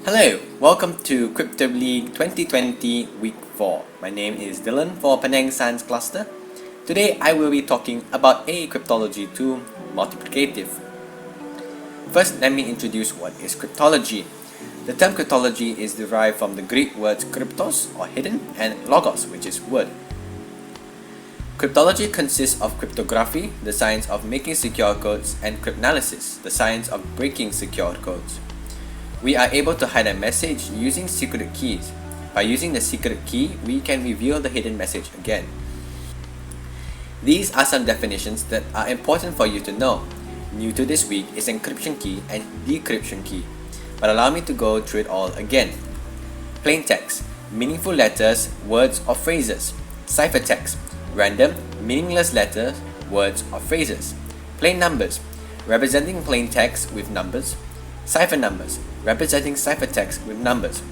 Hello, welcome to Crypto League 2020 Week 4. My name is Dylan for Penang Science Cluster. Today I will be talking about a cryptology tool, Multiplicative. First, let me introduce what is cryptology. The term cryptology is derived from the Greek words kryptos or hidden and logos, which is word. Cryptology consists of cryptography, the science of making secure codes, and cryptanalysis, the science of breaking secure codes. We are able to hide a message using secret keys. By using the secret key, we can reveal the hidden message again. These are some definitions that are important for you to know. New to this week is encryption key and decryption key, but allow me to go through it all again. Plaintext, meaningful letters, words or phrases. Ciphertext, random, meaningless letters, words or phrases. Plain numbers, representing plain text with numbers. Cipher numbers, representing ciphertext with numbers.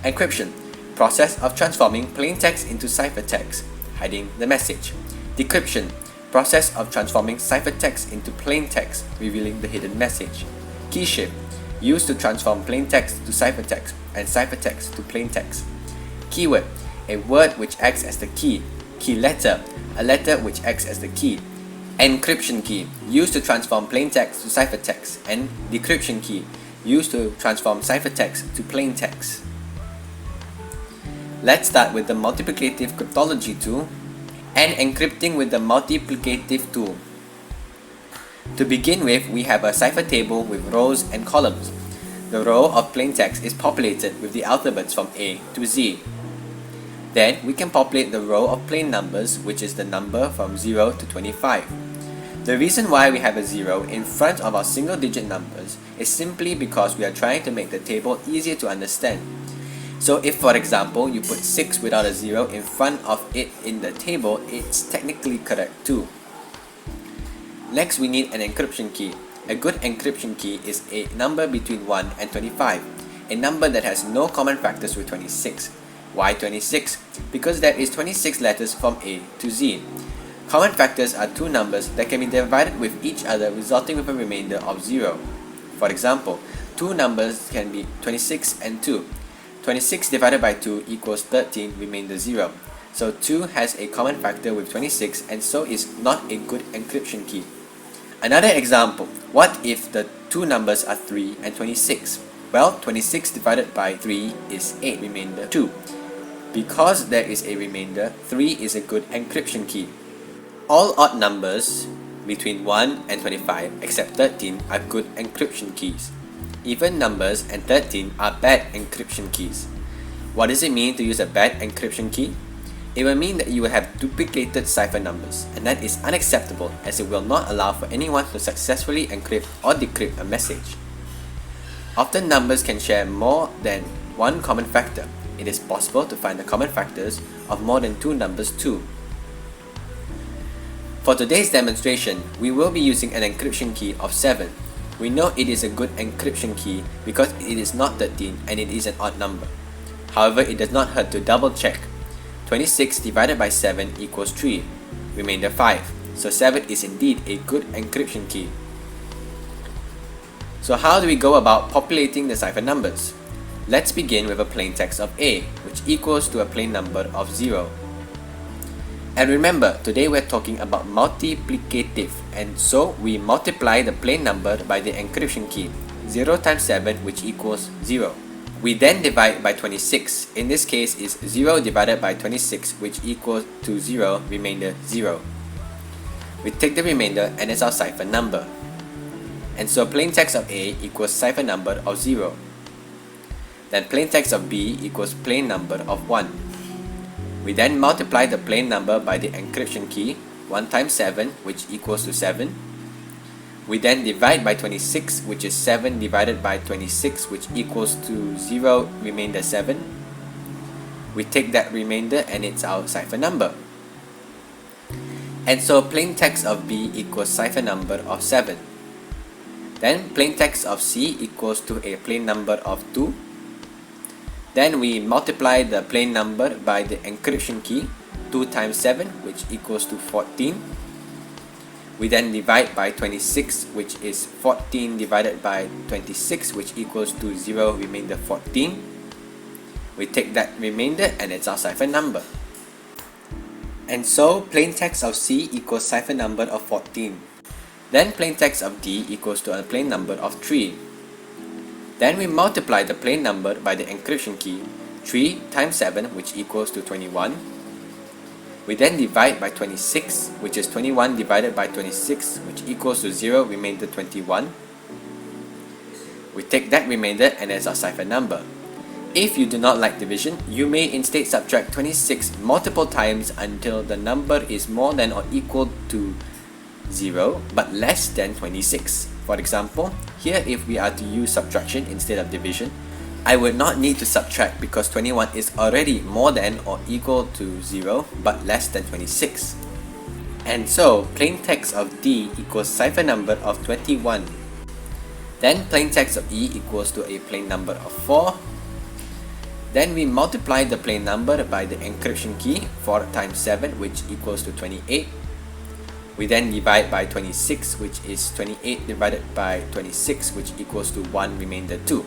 Encryption, process of transforming plain text into ciphertext, hiding the message. Decryption, process of transforming ciphertext into plain text, revealing the hidden message. Key shift, used to transform plain text to ciphertext and ciphertext to plain text. Keyword, a word which acts as the key. Key letter, a letter which acts as the key. Encryption key, used to transform plain text to ciphertext, and decryption key, used to transform ciphertext to plain text. Let's start with the Multiplicative Cryptology Tool and encrypting with the Multiplicative Tool. To begin with, we have a cipher table with rows and columns. The row of plain text is populated with the alphabets from A to Z. Then we can populate the row of plain numbers, which is the number from 0 to 25. The reason why we have a 0 in front of our single digit numbers is simply because we are trying to make the table easier to understand. So if, for example, you put 6 without a 0 in front of it in the table, it's technically correct too. Next, we need an encryption key. A good encryption key is a number between 1 and 25, a number that has no common factors with 26. Why 26? Because there is 26 letters from A to Z. Common factors are two numbers that can be divided with each other, resulting with a remainder of 0. For example, two numbers can be 26 and 2. 26 divided by 2 equals 13, remainder 0. So 2 has a common factor with 26 and so is not a good encryption key. Another example, what if the two numbers are 3 and 26? Well, 26 divided by 3 is 8, remainder 2. Because there is a remainder, 3 is a good encryption key. All odd numbers between 1 and 25 except 13 are good encryption keys. Even numbers and 13 are bad encryption keys. What does it mean to use a bad encryption key? It will mean that you will have duplicated cipher numbers, and that is unacceptable as it will not allow for anyone to successfully encrypt or decrypt a message. Often numbers can share more than one common factor. It is possible to find the common factors of more than two numbers too. For today's demonstration, we will be using an encryption key of 7. We know it is a good encryption key because it is not 13 and it is an odd number. However, it does not hurt to double check. 26 divided by 7 equals 3, remainder 5. So 7 is indeed a good encryption key. So how do we go about populating the cipher numbers? Let's begin with a plain text of A, which equals to a plain number of 0. And remember, today we're talking about multiplicative, and so we multiply the plain number by the encryption key, 0 times 7, which equals 0. We then divide by 26, in this case is 0 divided by 26, which equals to 0, remainder 0. We take the remainder and it's our cipher number. And so plain text of A equals cipher number of 0. Then plain text of B equals plain number of 1. We then multiply the plain number by the encryption key, 1 times 7, which equals to 7. We then divide by 26, which is 7 divided by 26, which equals to 0, remainder 7. We take that remainder and it's our cipher number. And so plain text of B equals cipher number of 7. Then plain text of C equals to a plain number of 2. Then we multiply the plain number by the encryption key, 2 times 7, which equals to 14. We then divide by 26, which is 14 divided by 26, which equals to 0 remainder 14. We take that remainder and it's our cipher number. And so plaintext of C equals cipher number of 14. Then plaintext of D equals to a plain number of 3. Then we multiply the plain number by the encryption key, 3 times 7, which equals to 21. We then divide by 26, which is 21 divided by 26, which equals to 0 remainder 21. We take that remainder and it's our cipher number. If you do not like division, you may instead subtract 26 multiple times until the number is more than or equal to 0 but less than 26. For example, here if we are to use subtraction instead of division, I would not need to subtract because 21 is already more than or equal to 0 but less than 26. And so plaintext of D equals cipher number of 21. Then plaintext of E equals to a plain number of 4. Then we multiply the plain number by the encryption key, 4 times 7, which equals to 28. We then divide by 26, which is 28 divided by 26, which equals to 1 remainder 2.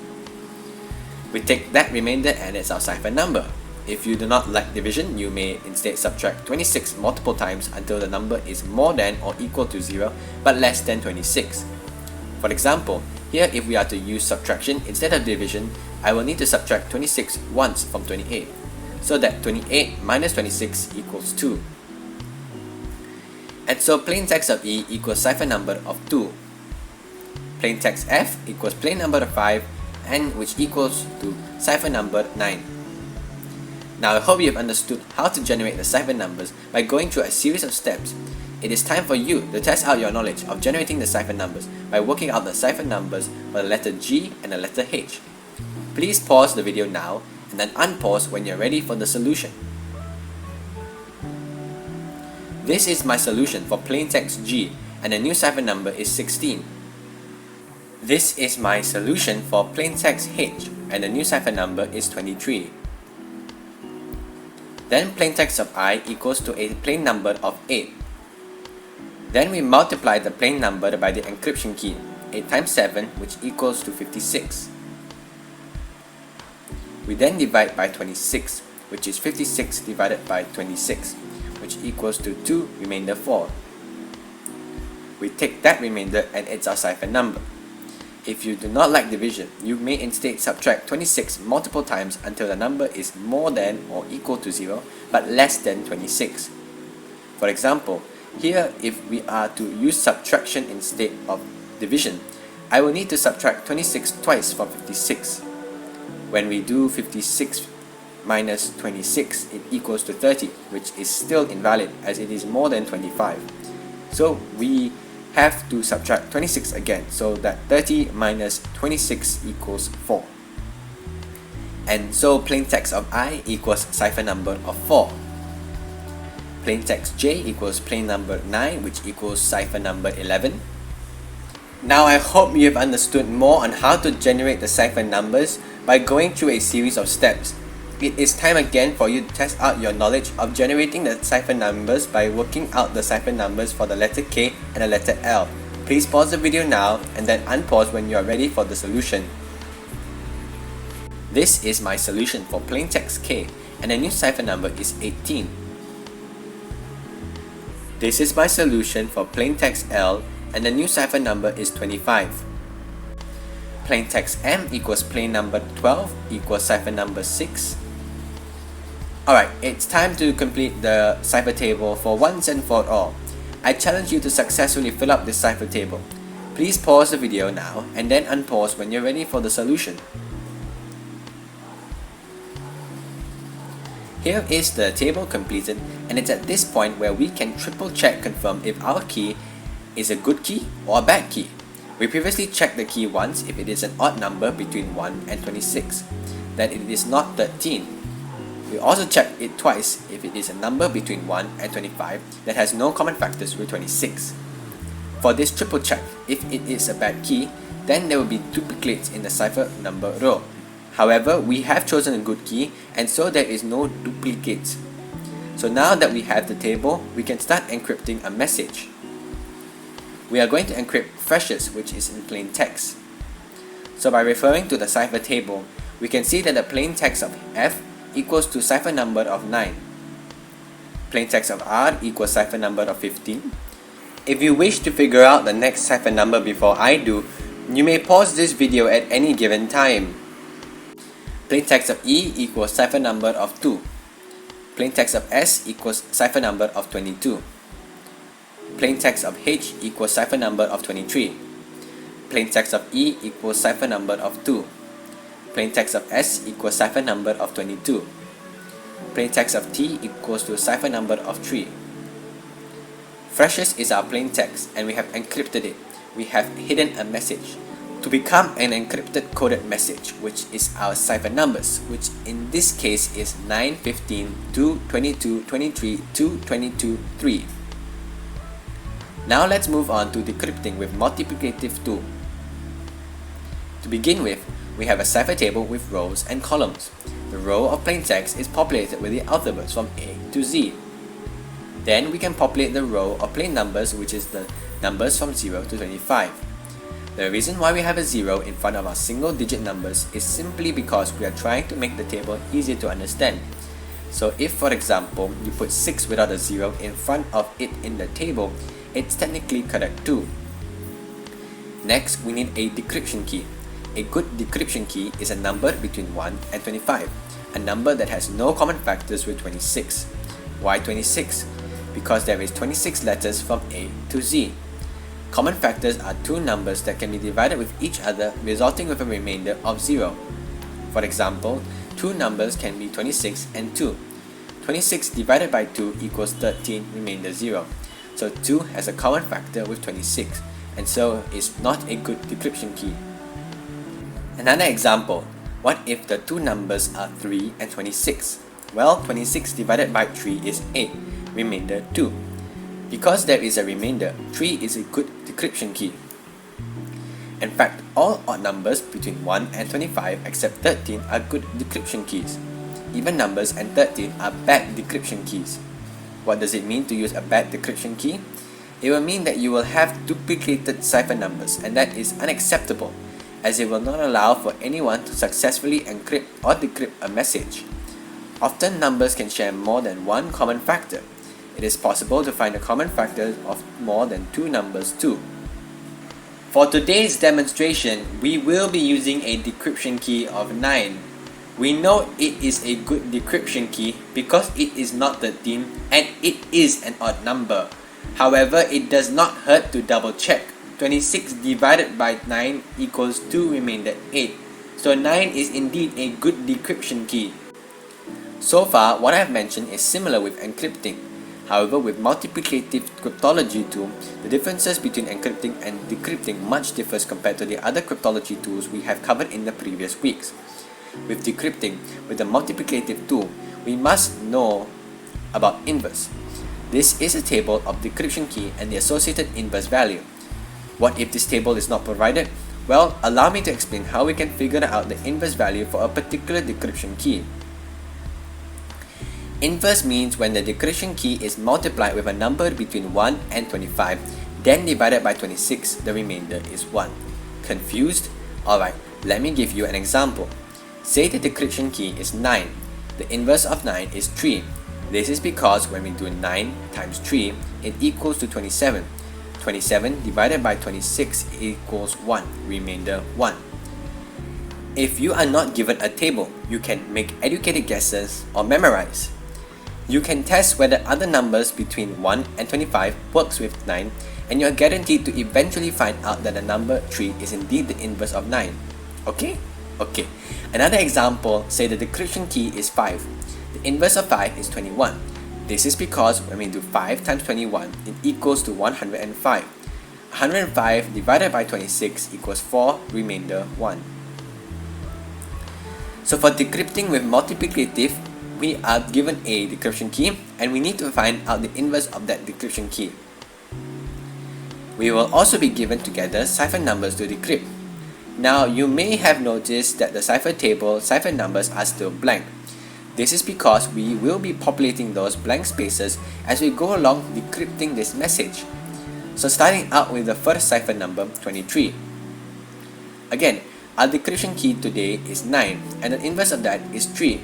We take that remainder and it's our cipher number. If you do not like division, you may instead subtract 26 multiple times until the number is more than or equal to 0 but less than 26. For example, here if we are to use subtraction instead of division, I will need to subtract 26 once from 28, so that 28 minus 26 equals 2. And so plaintext of E equals cipher number of 2. Plaintext F equals plain number of 5, and which equals to cipher number 9. Now I hope you have understood how to generate the cipher numbers by going through a series of steps. It is time for you to test out your knowledge of generating the cipher numbers by working out the cipher numbers for the letter G and the letter H. Please pause the video now and then unpause when you're ready for the solution. This is my solution for plaintext G, and the new cipher number is 16. This is my solution for plaintext H, and the new cipher number is 23. Then plaintext of I equals to a plain number of 8. Then we multiply the plain number by the encryption key, 8 times 7, which equals to 56. We then divide by 26, which is 56 divided by 26, which equals to 2 remainder 4. We take that remainder and it's our cipher number. If you do not like division, you may instead subtract 26 multiple times until the number is more than or equal to 0 but less than 26. For example, here if we are to use subtraction instead of division, I will need to subtract 26 twice from 56. When we do 56 minus 26, it equals to 30, which is still invalid as it is more than 25. So we have to subtract 26 again, so that 30 minus 26 equals 4. And so plaintext of I equals cipher number of 4. Plaintext J equals plain number 9, which equals cipher number 11. Now I hope you have understood more on how to generate the cipher numbers by going through a series of steps. It is time again for you to test out your knowledge of generating the cipher numbers by working out the cipher numbers for the letter K and the letter L. Please pause the video now and then unpause when you are ready for the solution. This is my solution for plaintext K, and the new cipher number is 18. This is my solution for plaintext L, and the new cipher number is 25. Plaintext M equals plain number 12 equals cipher number 6. Alright, it's time to complete the cipher table for once and for all. I challenge you to successfully fill up this cipher table. Please pause the video now and then unpause when you're ready for the solution. Here is the table completed, and it's at this point where we can triple check confirm if our key is a good key or a bad key. We previously checked the key once if it is an odd number between 1 and 26, that it is not 13. We also checked it twice if it is a number between 1 and 25 that has no common factors with 26. For this triple check, if it is a bad key, then there will be duplicates in the cipher number row. However, we have chosen a good key, and so there is no duplicates. So now that we have the table, we can start encrypting a message. we are going to encrypt freshes, which is in plain text. So by referring to the cipher table, we can see that the plain text of F equals to cipher number of 9. Plain text of R equals cipher number of 15. If you wish to figure out the next cipher number before I do, you may pause this video at any given time. Plain text of E equals cipher number of 2. Plain text of S equals cipher number of 22. Plain text of H equals cipher number of 23. Plain text of E equals cipher number of 2. Plain text of S equals cipher number of 22. Plain text of T equals to cipher number of 3. Freshes is our plain text and we have encrypted it. We have hidden a message to become an encrypted coded message, which is our cipher numbers, which in this case is 9, 15, 2, 22, 23, 2, 22, 3. Now let's move on to decrypting with multiplicative tool. To begin with, we have a cipher table with rows and columns. The row of plain text is populated with the alphabets from A to Z. Then we can populate the row of plain numbers, which is the numbers from 0 to 25. The reason why we have a 0 in front of our single digit numbers is simply because we are trying to make the table easier to understand. So if, for example, you put 6 without a 0 in front of it in the table, it's technically correct too. Next, we need a decryption key. A good decryption key is a number between 1 and 25, a number that has no common factors with 26. Why 26? Because there is 26 letters from A to Z. Common factors are two numbers that can be divided with each other, resulting with a remainder of 0. For example, two numbers can be 26 and 2. 26 divided by 2 equals 13, remainder 0. So 2 has a common factor with 26, and so is not a good decryption key. Another example, what if the two numbers are 3 and 26? Well, 26 divided by 3 is 8, remainder 2. Because there is a remainder, 3 is a good decryption key. In fact, all odd numbers between 1 and 25 except 13 are good decryption keys. Even numbers and 13 are bad decryption keys. What does it mean to use a bad decryption key? It will mean that you will have duplicated cipher numbers, and that is unacceptable, as it will not allow for anyone to successfully encrypt or decrypt a message. Often numbers can share more than one common factor. It is possible to find a common factor of more than two numbers too. For today's demonstration, we will be using a decryption key of 9. We know it is a good decryption key because it is not 13 and it is an odd number. However, it does not hurt to double check. 26 divided by 9 equals 2 remainder 8. So 9 is indeed a good decryption key. So far, what I have mentioned is similar with encrypting. However, with Multiplicative Cryptology Tool, the differences between encrypting and decrypting much differs compared to the other cryptology tools we have covered in the previous weeks. With decrypting, with the Multiplicative tool, we must know about inverse. This is a table of decryption key and the associated inverse value. What if this table is not provided? Well, allow me to explain how we can figure out the inverse value for a particular decryption key. Inverse means when the decryption key is multiplied with a number between 1 and 25, then divided by 26, the remainder is 1. Confused? Alright, let me give you an example. Say the decryption key is 9. The inverse of 9 is 3. This is because when we do 9 times 3, it equals to 27. 27 divided by 26 equals 1, remainder 1. If you are not given a table, you can make educated guesses or memorize. You can test whether other numbers between 1 and 25 works with 9, and you are guaranteed to eventually find out that the number 3 is indeed the inverse of 9. Okay? Okay. Another example, say the decryption key is 5. The inverse of 5 is 21. This is because when we do 5 times 21, it equals to 105. 105 divided by 26 equals 4, remainder 1. So for decrypting with multiplicative, we are given a decryption key and we need to find out the inverse of that decryption key. We will also be given together cipher numbers to decrypt. Now you may have noticed that the cipher table cipher numbers are still blank. This is because we will be populating those blank spaces as we go along decrypting this message. So starting out with the first cipher number 23. Again, our decryption key today is 9 and the inverse of that is 3.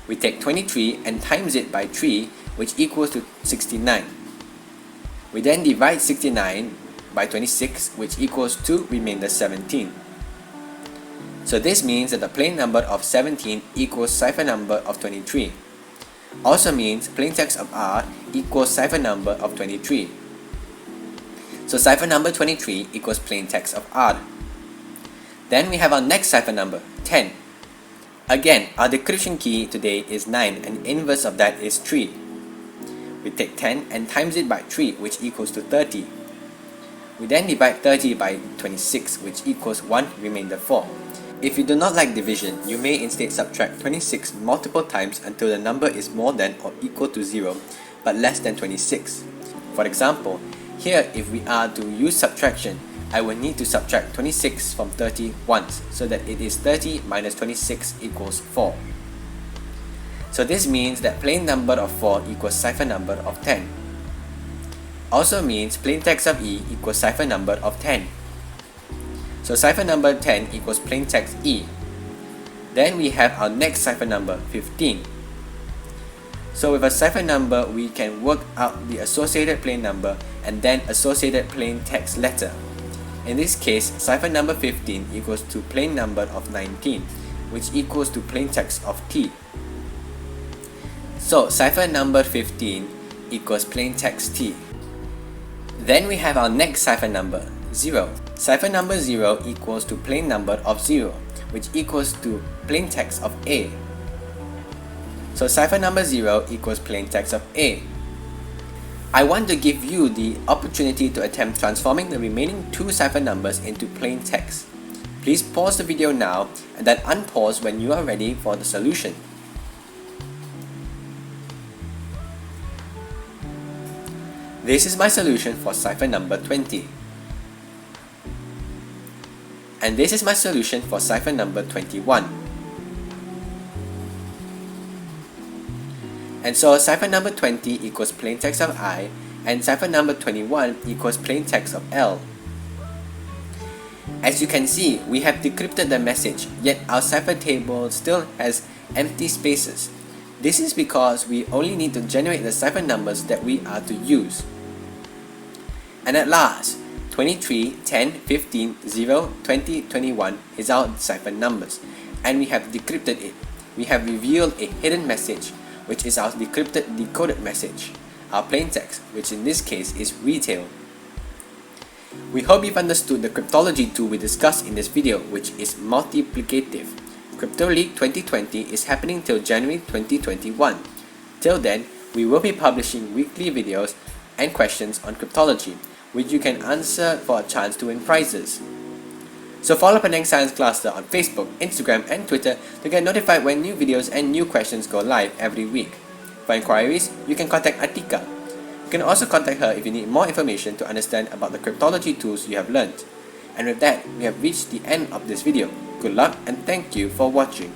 We take 23 and times it by 3, which equals to 69. We then divide 69 by 26, which equals to remainder 17. So this means that the plain number of 17 equals cipher number of 23. Also means plaintext of R equals cipher number of 23. So cipher number 23 equals plaintext of R. Then we have our next cipher number, 10. Again, our decryption key today is 9 and inverse of that is 3. We take 10 and times it by 3, which equals to 30. We then divide 30 by 26, which equals 1 remainder 4. If you do not like division, you may instead subtract 26 multiple times until the number is more than or equal to 0, but less than 26. For example, here if we are to use subtraction, I will need to subtract 26 from 30 once, so that it is 30 minus 26 equals 4. So this means that plain number of 4 equals cipher number of 10. Also means plaintext of E equals cipher number of 10. So cipher number 10 equals plaintext E. Then we have our next cipher number, 15. So with a cipher number, we can work out the associated plain number and then associated plaintext letter. In this case, cipher number 15 equals to plain number of 19, which equals to plaintext of T. So cipher number 15 equals plaintext T. Then we have our next cipher number, 0. Cipher number 0 equals to plain number of 0, which equals to plaintext of A. So cipher number 0 equals plaintext of A. I want to give you the opportunity to attempt transforming the remaining 2 cipher numbers into plain text. Please pause the video now and then unpause when you are ready for the solution. This is my solution for cipher number 20. And this is my solution for cipher number 21. And so cipher number 20 equals plaintext of I, and cipher number 21 equals plaintext of L. As you can see, we have decrypted the message, yet our cipher table still has empty spaces. This is because we only need to generate the cipher numbers that we are to use. And at last, 23, 10, 15, 0, 20, 21 is our cipher numbers, and we have decrypted it. We have revealed a hidden message, which is our decrypted decoded message, our plaintext, which in this case is retail. We hope you've understood the cryptology tool we discussed in this video, which is Multiplicative. Crypto League 2020 is happening till January 2021. Till then, we will be publishing weekly videos and questions on cryptology, which you can answer for a chance to win prizes. So follow Penang Science Cluster on Facebook, Instagram, and Twitter to get notified when new videos and new questions go live every week. For inquiries, you can contact Atika. You can also contact her if you need more information to understand about the cryptology tools you have learned. And with that, we have reached the end of this video. Good luck and thank you for watching.